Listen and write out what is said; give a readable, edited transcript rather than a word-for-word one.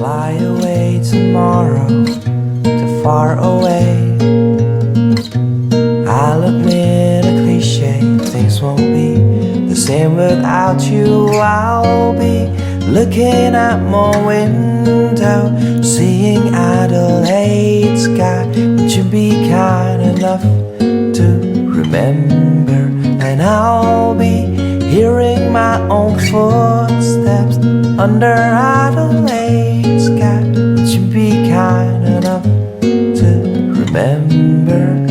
fly away tomorrow to far away. I'll admit a cliche, things won't be the same without you. I'll be looking at my window, seeing Adelaide sky. Would you be kind enough to remember? And I'll be hearing my own footsteps under Adelaide sky. Would you be kind enough to remember?